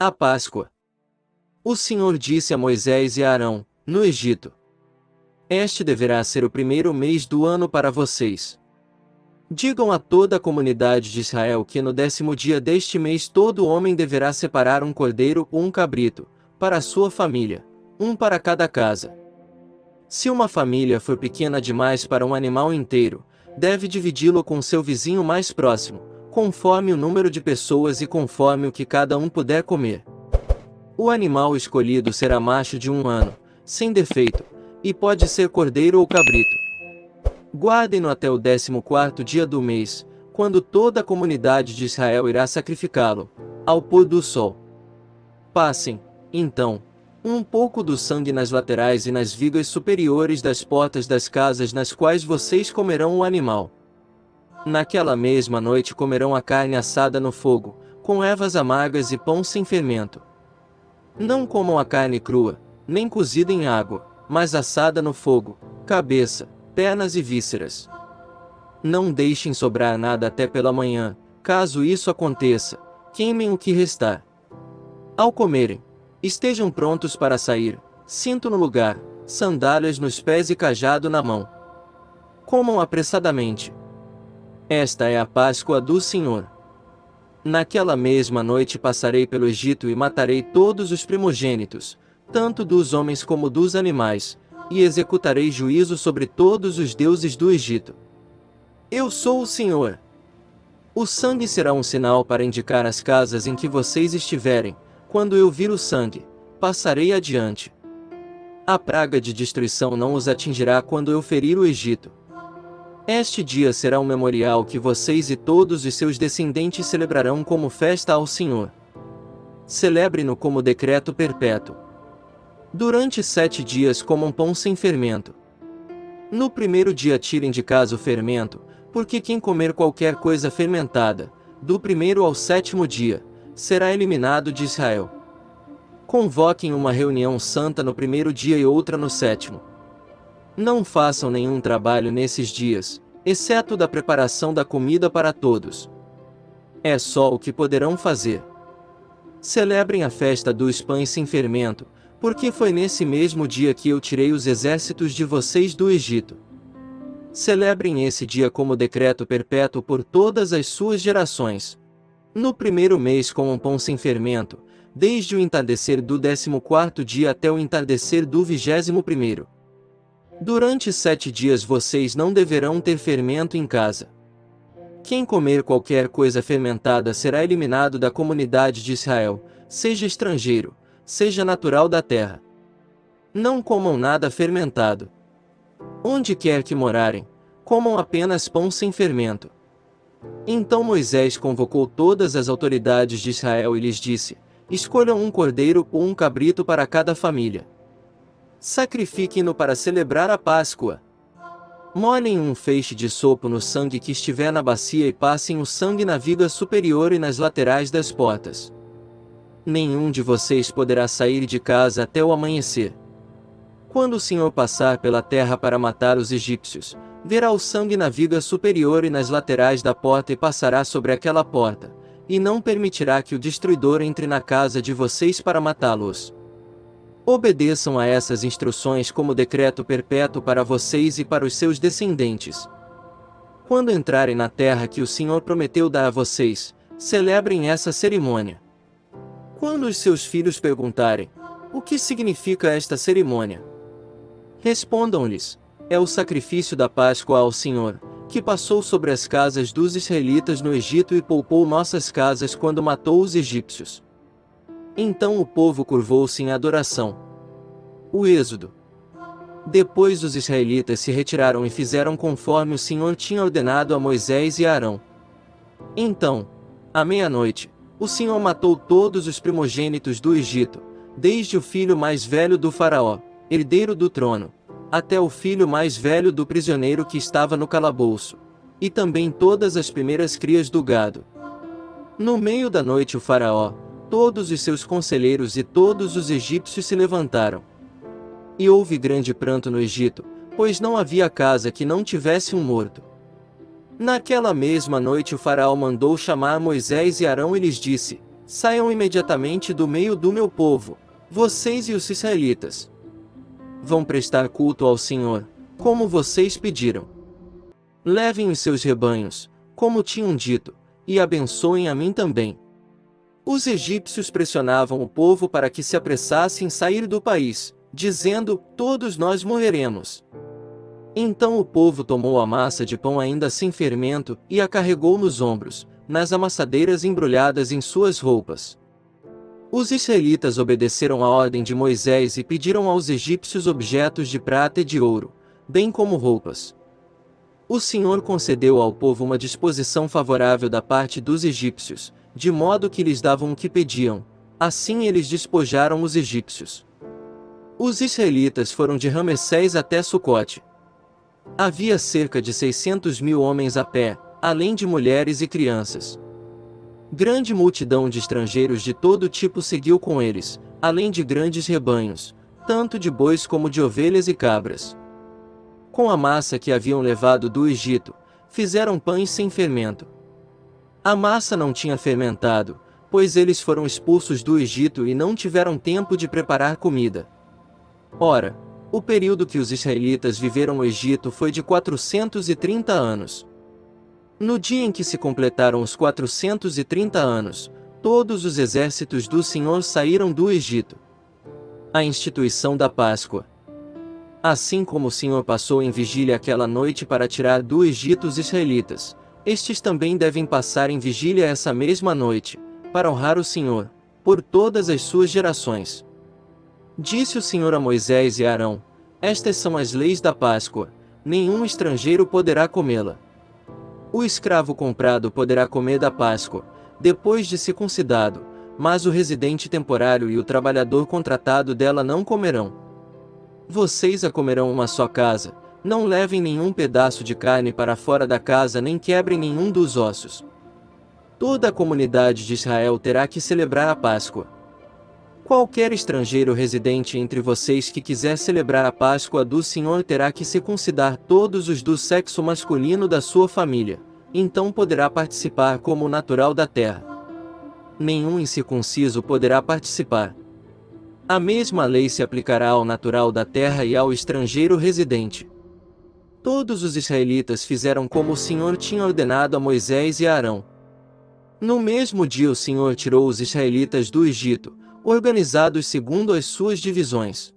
A Páscoa. O Senhor disse a Moisés e a Arão, no Egito: Este deverá ser o primeiro mês do ano para vocês. Digam a toda a comunidade de Israel que no 10º dia deste mês todo homem deverá separar um cordeiro ou um cabrito, para a sua família, um para cada casa. Se uma família for pequena demais para um animal inteiro, deve dividi-lo com seu vizinho mais próximo, conforme o número de pessoas e conforme o que cada um puder comer. O animal escolhido será macho de 1 ano, sem defeito, e pode ser cordeiro ou cabrito. Guardem-no até o 14º dia do mês, quando toda a comunidade de Israel irá sacrificá-lo, ao pôr do sol. Passem, então, um pouco do sangue nas laterais e nas vigas superiores das portas das casas nas quais vocês comerão o animal. Naquela mesma noite comerão a carne assada no fogo, com ervas amargas e pão sem fermento. Não comam a carne crua, nem cozida em água, mas assada no fogo, cabeça, pernas e vísceras. Não deixem sobrar nada até pela manhã, caso isso aconteça, queimem o que restar. Ao comerem, estejam prontos para sair, cinto no lugar, sandálias nos pés e cajado na mão. Comam apressadamente. Esta é a Páscoa do Senhor. Naquela mesma noite passarei pelo Egito e matarei todos os primogênitos, tanto dos homens como dos animais, e executarei juízo sobre todos os deuses do Egito. Eu sou o Senhor. O sangue será um sinal para indicar as casas em que vocês estiverem. Quando eu vir o sangue, passarei adiante. A praga de destruição não os atingirá quando eu ferir o Egito. Este dia será um memorial que vocês e todos os seus descendentes celebrarão como festa ao Senhor. Celebre-no como decreto perpétuo. Durante 7 dias comam pão sem fermento. No primeiro dia tirem de casa o fermento, porque quem comer qualquer coisa fermentada, do 1º ao 7º dia, será eliminado de Israel. Convoquem uma reunião santa no 1º dia e outra no 7º. Não façam nenhum trabalho nesses dias, exceto da preparação da comida para todos. É só o que poderão fazer. Celebrem a festa dos pães sem fermento, porque foi nesse mesmo dia que eu tirei os exércitos de vocês do Egito. Celebrem esse dia como decreto perpétuo por todas as suas gerações. No 1º mês comam pão sem fermento, desde o entardecer do 14º dia até o entardecer do 21º. Durante 7 dias vocês não deverão ter fermento em casa. Quem comer qualquer coisa fermentada será eliminado da comunidade de Israel, seja estrangeiro, seja natural da terra. Não comam nada fermentado. Onde quer que morarem, comam apenas pão sem fermento. Então Moisés convocou todas as autoridades de Israel e lhes disse: Escolham um cordeiro ou um cabrito para cada família. Sacrifiquem-no para celebrar a Páscoa. Molhem um feixe de sopo no sangue que estiver na bacia e passem o sangue na viga superior e nas laterais das portas. Nenhum de vocês poderá sair de casa até o amanhecer. Quando o Senhor passar pela terra para matar os egípcios, verá o sangue na viga superior e nas laterais da porta e passará sobre aquela porta, e não permitirá que o destruidor entre na casa de vocês para matá-los. Obedeçam a essas instruções como decreto perpétuo para vocês e para os seus descendentes. Quando entrarem na terra que o Senhor prometeu dar a vocês, celebrem essa cerimônia. Quando os seus filhos perguntarem: o que significa esta cerimônia? Respondam-lhes: é o sacrifício da Páscoa ao Senhor, que passou sobre as casas dos israelitas no Egito e poupou nossas casas quando matou os egípcios. Então o povo curvou-se em adoração. O Êxodo. Depois os israelitas se retiraram e fizeram conforme o Senhor tinha ordenado a Moisés e a Arão. Então, à meia-noite, o Senhor matou todos os primogênitos do Egito, desde o filho mais velho do faraó, herdeiro do trono, até o filho mais velho do prisioneiro que estava no calabouço, e também todas as primeiras crias do gado. No meio da noite o faraó, todos os seus conselheiros e todos os egípcios se levantaram. E houve grande pranto no Egito, pois não havia casa que não tivesse um morto. Naquela mesma noite o faraó mandou chamar Moisés e Arão e lhes disse: Saiam imediatamente do meio do meu povo, vocês e os israelitas. Vão prestar culto ao Senhor, como vocês pediram. Levem os seus rebanhos, como tinham dito, e abençoem a mim também. Os egípcios pressionavam o povo para que se apressasse em sair do país, dizendo: todos nós morreremos. Então o povo tomou a massa de pão ainda sem fermento e a carregou nos ombros, nas amassadeiras embrulhadas em suas roupas. Os israelitas obedeceram à ordem de Moisés e pediram aos egípcios objetos de prata e de ouro, bem como roupas. O Senhor concedeu ao povo uma disposição favorável da parte dos egípcios, de modo que lhes davam o que pediam. Assim eles despojaram os egípcios. Os israelitas foram de Ramessés até Sucote. Havia cerca de 600.000 homens a pé, além de mulheres e crianças. Grande multidão de estrangeiros de todo tipo seguiu com eles, além de grandes rebanhos, tanto de bois como de ovelhas e cabras. Com a massa que haviam levado do Egito, fizeram pães sem fermento. A massa não tinha fermentado, pois eles foram expulsos do Egito e não tiveram tempo de preparar comida. Ora, o período que os israelitas viveram no Egito foi de 430 anos. No dia em que se completaram os 430 anos, todos os exércitos do Senhor saíram do Egito. A instituição da Páscoa. Assim como o Senhor passou em vigília aquela noite para tirar do Egito os israelitas, estes também devem passar em vigília essa mesma noite, para honrar o Senhor, por todas as suas gerações. Disse o Senhor a Moisés e a Arão: estas são as leis da Páscoa, nenhum estrangeiro poderá comê-la. O escravo comprado poderá comer da Páscoa, depois de circuncidado, mas o residente temporário e o trabalhador contratado dela não comerão. Vocês a comerão uma só casa, não levem nenhum pedaço de carne para fora da casa nem quebrem nenhum dos ossos. Toda a comunidade de Israel terá que celebrar a Páscoa. Qualquer estrangeiro residente entre vocês que quiser celebrar a Páscoa do Senhor terá que circuncidar todos os do sexo masculino da sua família, então poderá participar como natural da terra. Nenhum incircunciso poderá participar. A mesma lei se aplicará ao natural da terra e ao estrangeiro residente. Todos os israelitas fizeram como o Senhor tinha ordenado a Moisés e a Arão. No mesmo dia o Senhor tirou os israelitas do Egito, organizados segundo as suas divisões.